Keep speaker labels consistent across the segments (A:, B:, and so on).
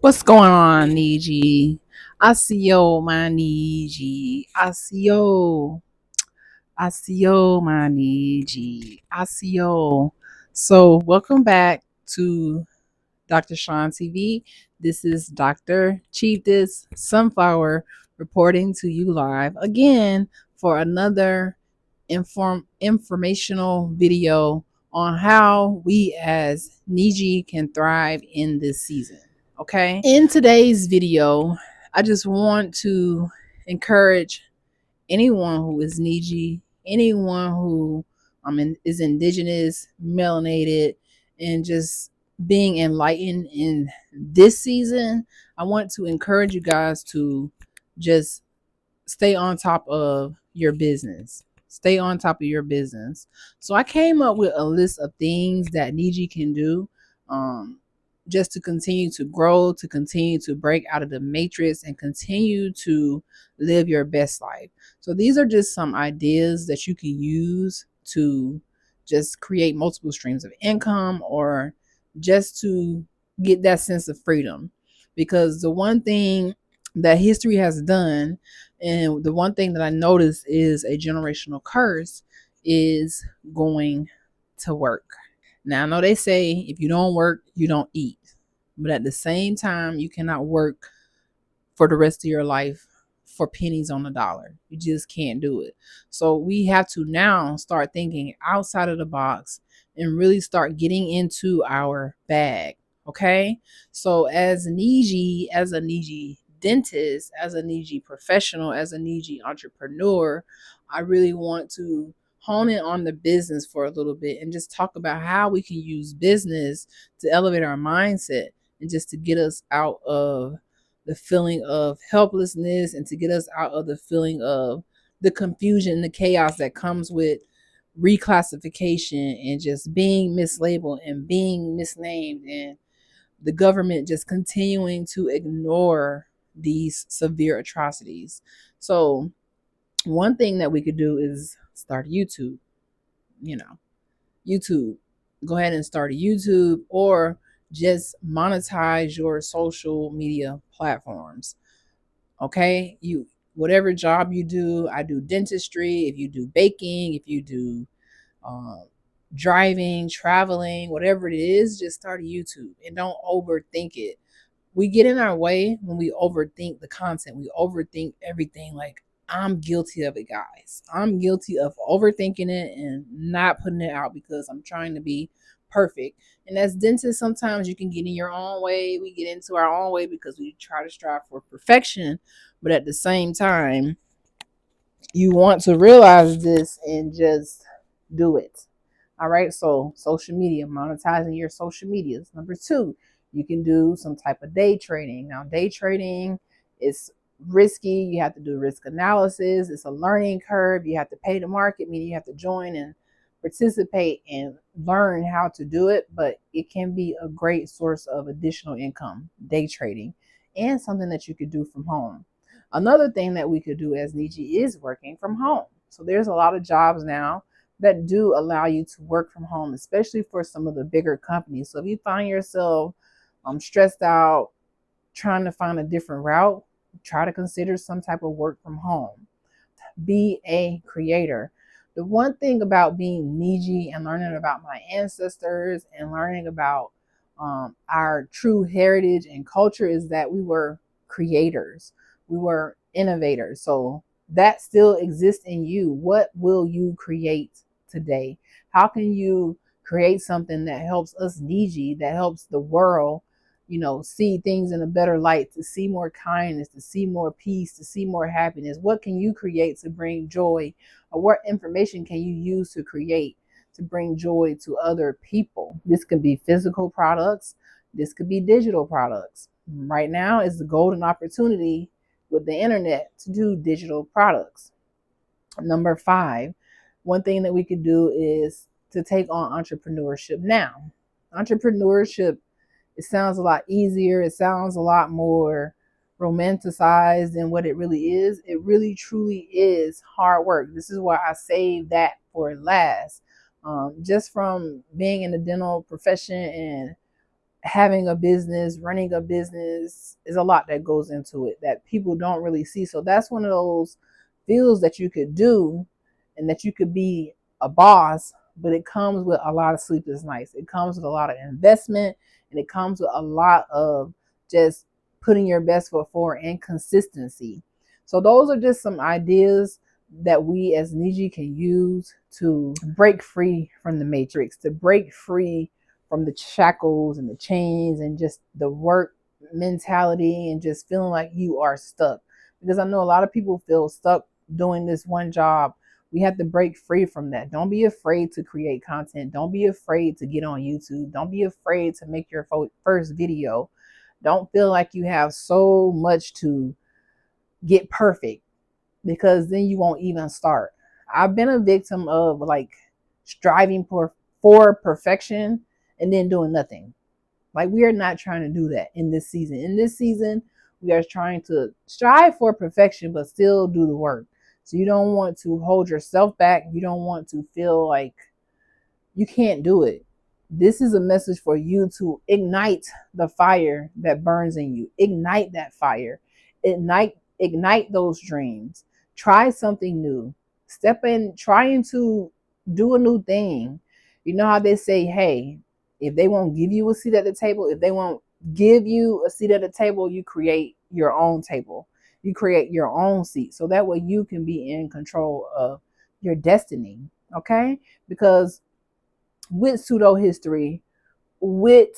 A: What's going on, Niji? Asio, my Niji. Asio, my Niji. Asio. So, welcome back to Dr. Sean TV. This is Dr. Chief This Sunflower reporting to you live again for another informational video on how we as Niji can thrive in this season. Okay. In today's video, I just want to encourage anyone who is Niji, anyone who is indigenous, melanated, and just being enlightened in this season. I want to encourage you guys to just stay on top of your business. Stay on top of your business. So I came up with a list of things that Niji can do um, just to continue to grow, to continue to break out of the matrix, and continue to live your best life. So these are just some ideas that you can use to just create multiple streams of income or just to get that sense of freedom. Because the one thing that history has done, and the one thing that I noticed is a generational curse, is going to work. Now, I know they say if you don't work, you don't eat. But at the same time, you cannot work for the rest of your life for pennies on the dollar. You just can't do it. So we have to now start thinking outside of the box and really start getting into our bag. Okay. So as a Niji dentist, as a Niji professional, as a Niji entrepreneur, I really want to hone in on the business for a little bit and just talk about how we can use business to elevate our mindset and just to get us out of the feeling of helplessness and to get us out of the feeling of the confusion, the chaos that comes with reclassification and just being mislabeled and being misnamed, and the government just continuing to ignore these severe atrocities. So, one thing that we could do is start YouTube, you know, YouTube. Go ahead and start a YouTube or just monetize your social media platforms. Okay, you whatever job you do, I do dentistry. If you do baking, if you do um, driving, traveling, whatever it is, just start a YouTube and don't overthink it. We get in our way when we overthink the content. We overthink everything. Like, I'm guilty of it, guys. I'm guilty of overthinking it and not putting it out because I'm trying to be perfect. And as dentists, sometimes you can get in your own way. We get into our own way because we try to strive for perfection. But at the same time, you want to realize this and just do it. All right. So, social media, monetizing your social medias. Number two, you can do some type of day trading. Now, day trading is risky. You have to do risk analysis. It's a learning curve. You have to pay the market, meaning you have to join and participate and learn how to do it. But it can be a great source of additional income, day trading, and something that you could do from home. Another thing that we could do as Niji is working from home. So there's a lot of jobs now that do allow you to work from home, especially for some of the bigger companies. So if you find yourself stressed out, trying to find a different route, try to consider some type of work from home. Be a creator. The one thing about being Niji and learning about my ancestors and learning about our true heritage and culture is that we were creators, we were innovators. So that still exists in you. What will you create today? How can you create something that helps us Niji, that helps the world, see things in a better light, to see more kindness, to see more peace, to see more happiness? What can you create to bring joy? Or what information can you use to create to bring joy to other people? This could be physical products, this could be digital products. Right now is the golden opportunity with the internet to do digital products. Number five, one thing that we could do is to take on entrepreneurship now. Entrepreneurship, it sounds a lot easier. It sounds a lot more romanticized than what it really is. It really, truly is hard work. This is why I saved that for last. Just from being in the dental profession and having a business, running a business is a lot that goes into it that people don't really see. So that's one of those fields that you could do and that you could be a boss, but it comes with a lot of sleepless nights. It comes with a lot of investment, and it comes with a lot of just putting your best foot forward and consistency. So those are just some ideas that we as Niiji can use to break free from the matrix, to break free from the shackles and the chains and just the work mentality and just feeling like you are stuck. Because I know a lot of people feel stuck doing this one job. We have to break free from that. Don't be afraid to create content. Don't be afraid to get on YouTube. Don't be afraid to make your first video. Don't feel like you have so much to get perfect, because then you won't even start. I've been a victim of like striving for perfection and then doing nothing. Like, we are not trying to do that in this season. In this season, we are trying to strive for perfection, but still do the work. So you don't want to hold yourself back. You don't want to feel like you can't do it. This is a message for you to ignite the fire that burns in you. Ignite that fire. Ignite those dreams. Try something new. Step in trying to do a new thing. You know how they say, hey, if they won't give you a seat at the table, if they won't give you a seat at the table, you create your own table. You create your own seat. So that way you can be in control of your destiny. Okay? Because with pseudo history, with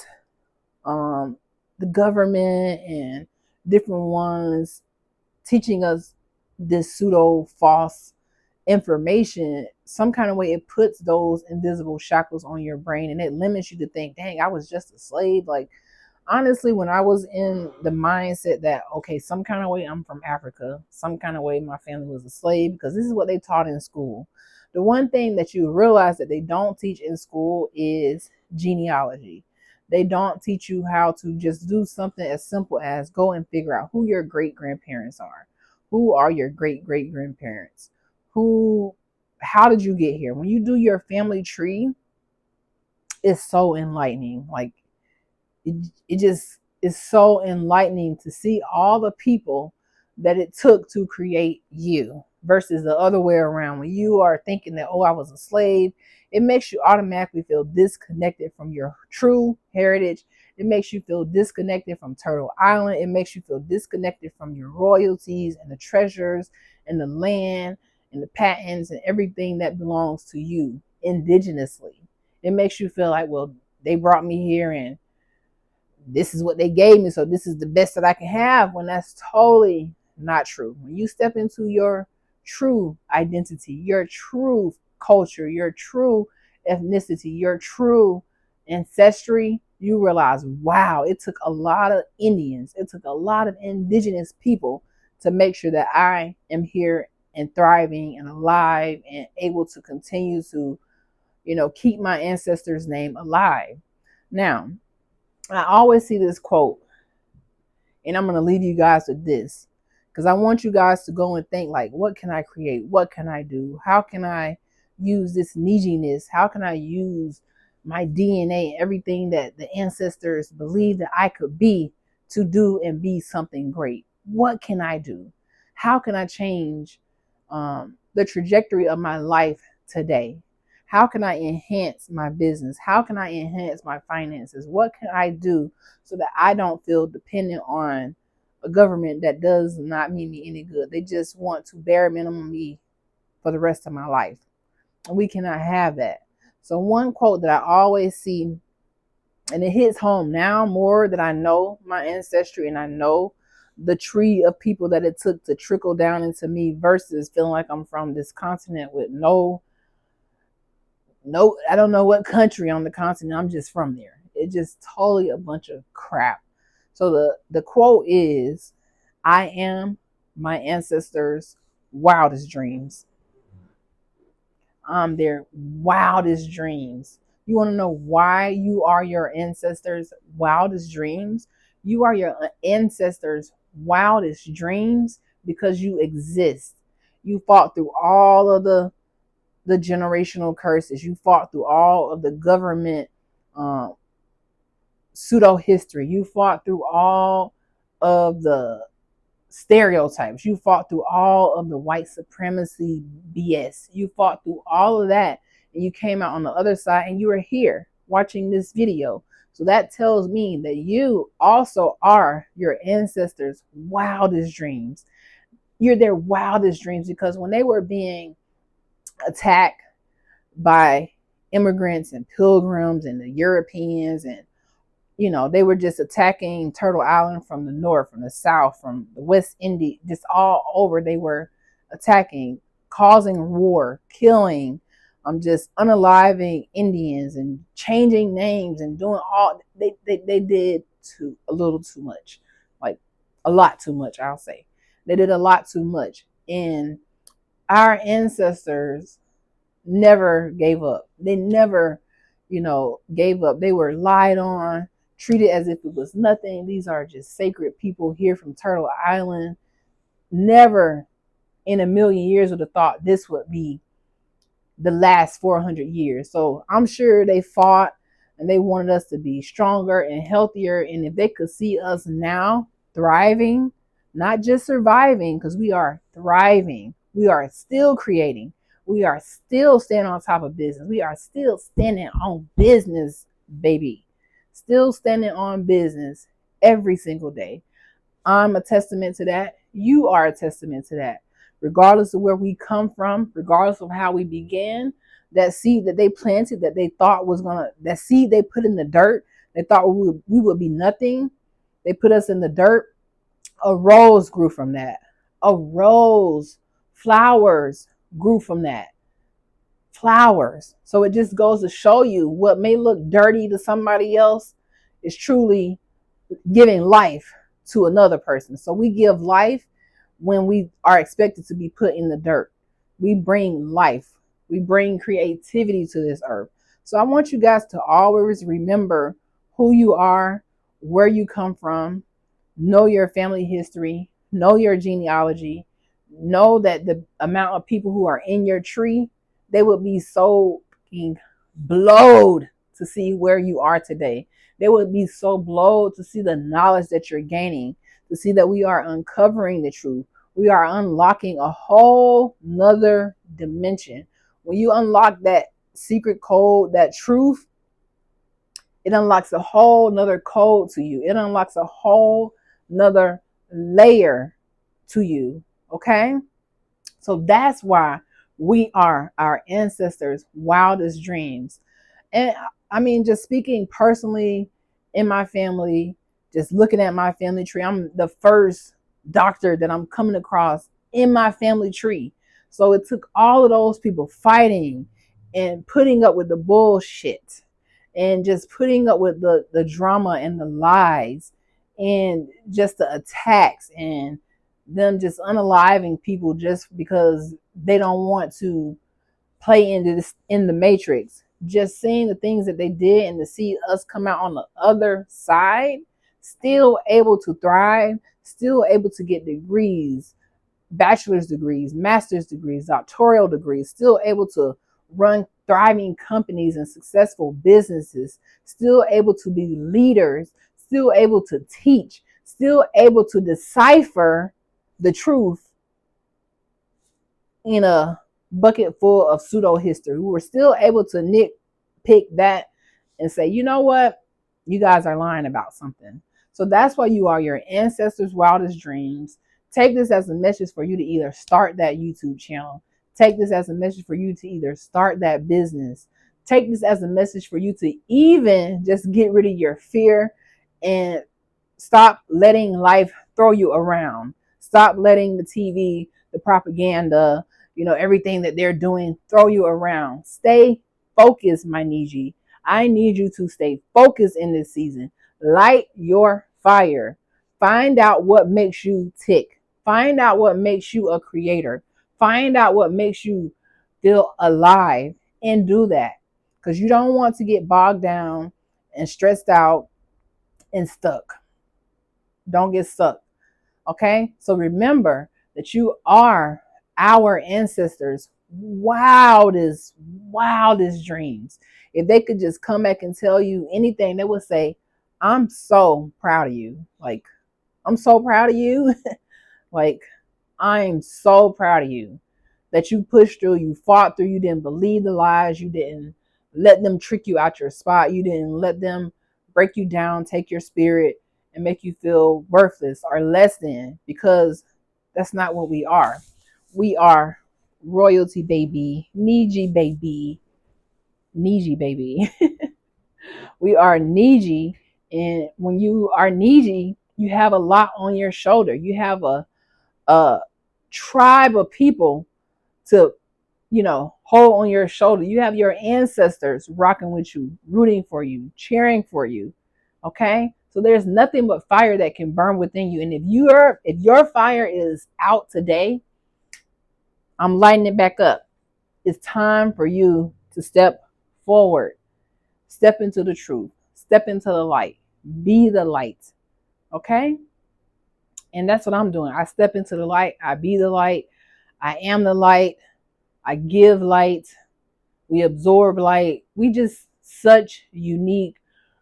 A: the government and different ones teaching us this pseudo false information, some kind of way it puts those invisible shackles on your brain, and it limits you to think, dang, I was just a slave. Like, honestly, when I was in the mindset that, okay, some kind of way I'm from Africa, some kind of way my family was a slave, because this is what they taught in school. The one thing that you realize that they don't teach in school is genealogy. They don't teach you how to just do something as simple as go and figure out who your great grandparents are. Who are your great great grandparents? How did you get here? When you do your family tree, it's so enlightening. Like, it just is so enlightening to see all the people that it took to create you versus the other way around. When you are thinking that, oh, I was a slave, it makes you automatically feel disconnected from your true heritage. It makes you feel disconnected from Turtle Island. It makes you feel disconnected from your royalties and the treasures and the land and the patents and everything that belongs to you indigenously. It makes you feel like, well, they brought me here and this is what they gave me, so this is the best that I can have, when that's totally not true. When you step into your true identity, your true culture, your true ethnicity, your true ancestry, you realize, wow, it took a lot of Indians, it took a lot of indigenous people to make sure that I am here and thriving and alive and able to continue to, keep my ancestors' name alive. Now, I always see this quote, and I'm going to leave you guys with this, because I want you guys to go and think, like, what can I create? What can I do? How can I use this Niijiness? How can I use my DNA, everything that the ancestors believed that I could be, to do and be something great? What can I do? How can I change the trajectory of my life today? How can I enhance my business? How can I enhance my finances? What can I do so that I don't feel dependent on a government that does not mean me any good? They just want to bare minimum me for the rest of my life. And we cannot have that. So one quote that I always see, and it hits home now more that I know my ancestry and I know the tree of people that it took to trickle down into me, versus feeling like I'm from this continent with I don't know what country on the continent, I'm just from there. It's just totally a bunch of crap. So the quote is, I am my ancestors' wildest dreams. I'm their wildest dreams. You want to know why you are your ancestors' wildest dreams? You are your ancestors' wildest dreams because you exist. You fought through all of the generational curses. You fought through all of the government pseudo history. You fought through all of the stereotypes. You fought through all of the white supremacy BS. You fought through all of that, and you came out on the other side, and you are here watching this video. So that tells me that you also are your ancestors' wildest dreams. You're their wildest dreams, because when they were being attacked by immigrants and pilgrims and the Europeans, and they were just attacking Turtle Island from the north, from the south, from the West Indies, just all over. They were attacking, causing war, killing, just unaliving Indians and changing names and doing all they did a little too much, like a lot too much. I'll say they did a lot too much, and our ancestors never gave up. They never, gave up. They were lied on, treated as if it was nothing. These are just sacred people here from Turtle Island. Never in a million years would have thought this would be the last 400 years. So I'm sure they fought and they wanted us to be stronger and healthier. And if they could see us now thriving, not just surviving, because we are thriving, we are still creating, we are still standing on top of business, we are still standing on business, baby, still standing on business every single day. I'm a testament to that. You are a testament to that. Regardless of where we come from, regardless of how we began, that seed that they planted, that they thought was that seed they put in the dirt, they thought we would be nothing. They put us in the dirt. A rose grew from that. A rose, flowers grew from that. Flowers. So it just goes to show you what may look dirty to somebody else is truly giving life to another person. So we give life when we are expected to be put in the dirt. We bring life. We bring creativity to this earth. So I want you guys to always remember who you are, where you come from, know your family history, know your genealogy, know that the amount of people who are in your tree, they would be so blowed to see where you are today. They would be so blowed to see the knowledge that you're gaining, to see that we are uncovering the truth. We are unlocking a whole nother dimension. When you unlock that secret code, that truth, it unlocks a whole nother code to you. It unlocks a whole nother layer to you. Okay? So that's why we are our ancestors' wildest dreams. And I mean, just speaking personally in my family, just looking at my family tree, I'm the first doctor that I'm coming across in my family tree. So it took all of those people fighting and putting up with the bullshit and just putting up with the drama and the lies and just the attacks and them just unaliving people just because they don't want to play into this in the matrix. Just seeing the things that they did and to see us come out on the other side, still able to thrive, still able to get degrees, bachelor's degrees, master's degrees, doctoral degrees, still able to run thriving companies and successful businesses, still able to be leaders, still able to teach, still able to decipher the truth in a bucket full of pseudo history. We were still able to nitpick that and say, you know what? You guys are lying about something. So that's why you are your ancestors' wildest dreams. Take this as a message for you to either start that YouTube channel. Take this as a message for you to either start that business. Take this as a message for you to even just get rid of your fear and stop letting life throw you around. Stop letting the TV, the propaganda, everything that they're doing throw you around. Stay focused, my Niiji. I need you to stay focused in this season. Light your fire. Find out what makes you tick. Find out what makes you a creator. Find out what makes you feel alive and do that. Because you don't want to get bogged down and stressed out and stuck. Don't get stuck. Okay? So remember that you are our ancestors' wildest dreams. If they could just come back and tell you anything, they would say, I'm so proud of you. Like, I'm so proud of you. Like, I'm so proud of you that you pushed through, you fought through, you didn't believe the lies, you didn't let them trick you out your spot, you didn't let them break you down, take your spirit, and make you feel worthless or less than, because that's not what we are. We are royalty, baby. Niiji, baby. Niiji, baby. We are Niiji. And when you are Niiji, you have a lot on your shoulder. You have a tribe of people to, hold on your shoulder. You have your ancestors rocking with you, rooting for you, cheering for you. Okay? So there's nothing but fire that can burn within you. And if your fire is out today, I'm lighting it back up. It's time for you to step forward. Step into the truth. Step into the light. Be the light. Okay? And that's what I'm doing. I step into the light. I be the light. I am the light. I give light. We absorb light. We just such unique,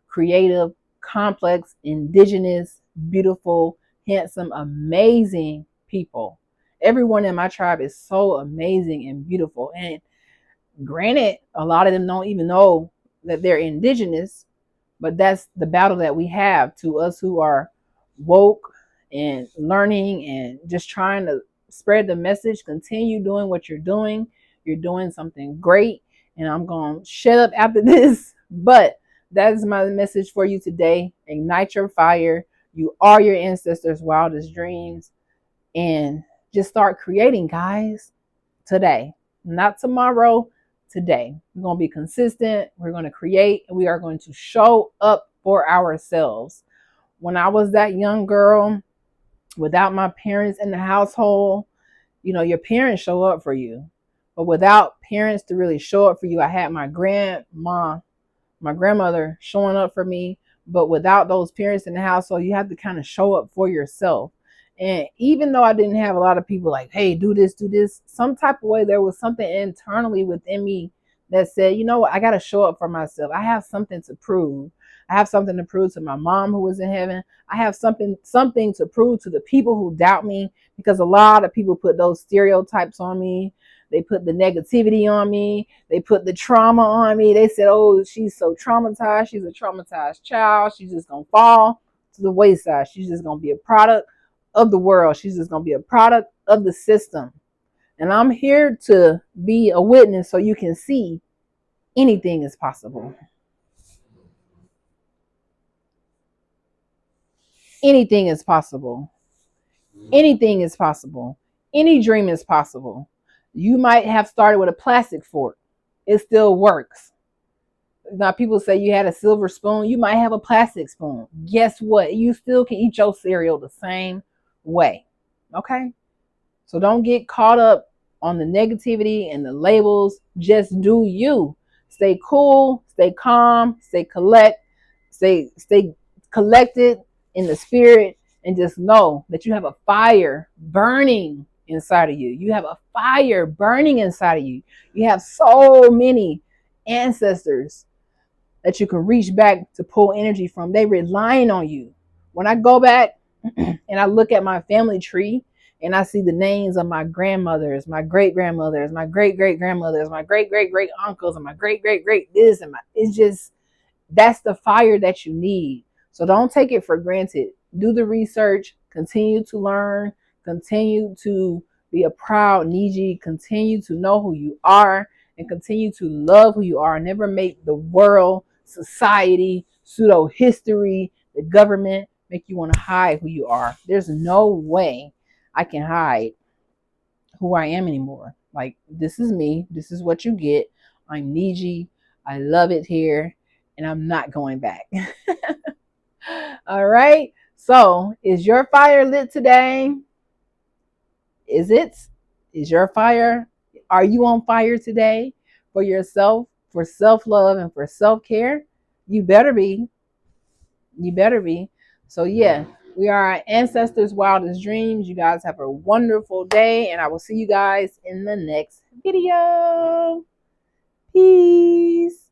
A: creative, complex, indigenous, beautiful, handsome, amazing people. Everyone in my tribe is so amazing and beautiful. And granted, a lot of them don't even know that they're indigenous, but that's the battle that we have. To us who are woke and learning and just trying to spread the message, continue doing what you're doing. You're doing something great. And I'm going to shut up after this. But that is my message for you today. Ignite your fire. You are your ancestors' wildest dreams. And just start creating, guys, today. Not tomorrow, today. We're going to be consistent. We're going to create. And we are going to show up for ourselves. When I was that young girl, without my parents in the household, your parents show up for you. But without parents to really show up for you, I had my grandmother showing up for me. But without those parents in the household, you have to kind of show up for yourself. And even though I didn't have a lot of people like, hey, do this, some type of way, there was something internally within me that said, you know what, I got to show up for myself. I have something to prove. I have something to prove to my mom who was in heaven. I have something to prove to the people who doubt me, because a lot of people put those stereotypes on me. They put the negativity on me. They put the trauma on me. They said, oh, she's so traumatized. She's a traumatized child. She's just going to fall to the wayside. She's just going to be a product of the world. She's just going to be a product of the system. And I'm here to be a witness so you can see anything is possible. Anything is possible. Anything is possible. Any dream is possible. You might have started with a plastic fork. It still works. Now, people say you had a silver spoon. You might have a plastic spoon. Guess what? You still can eat your cereal the same way. Okay? So don't get caught up on the negativity and the labels. Just do you. Stay cool, stay calm, stay collected in the spirit, and just know that you have a fire burning inside of you. You have a fire burning inside of you. You have so many ancestors that you can reach back to pull energy from. They relying on you. When I go back and I look at my family tree and I see the names of my grandmothers, my great grandmothers, my great great grandmothers, my great great great uncles, and my great great great this, and it's just, that's the fire that you need. So don't take it for granted. Do the research, continue to learn, continue to be a proud Niiji, continue to know who you are, and continue to love who you are. Never make the world, society, pseudo history, the government make you want to hide who you are. There's no way I can hide who I am anymore. Like, this is me. This is what you get. I'm Niiji. I love it here, and I'm not going back. All right. So, is your fire lit today? Is it? Is your fire? Are you on fire today for yourself, for self-love, and for self-care? You better be. You better be. So, yeah, we are our ancestors' wildest dreams. You guys have a wonderful day, and I will see you guys in the next video. Peace.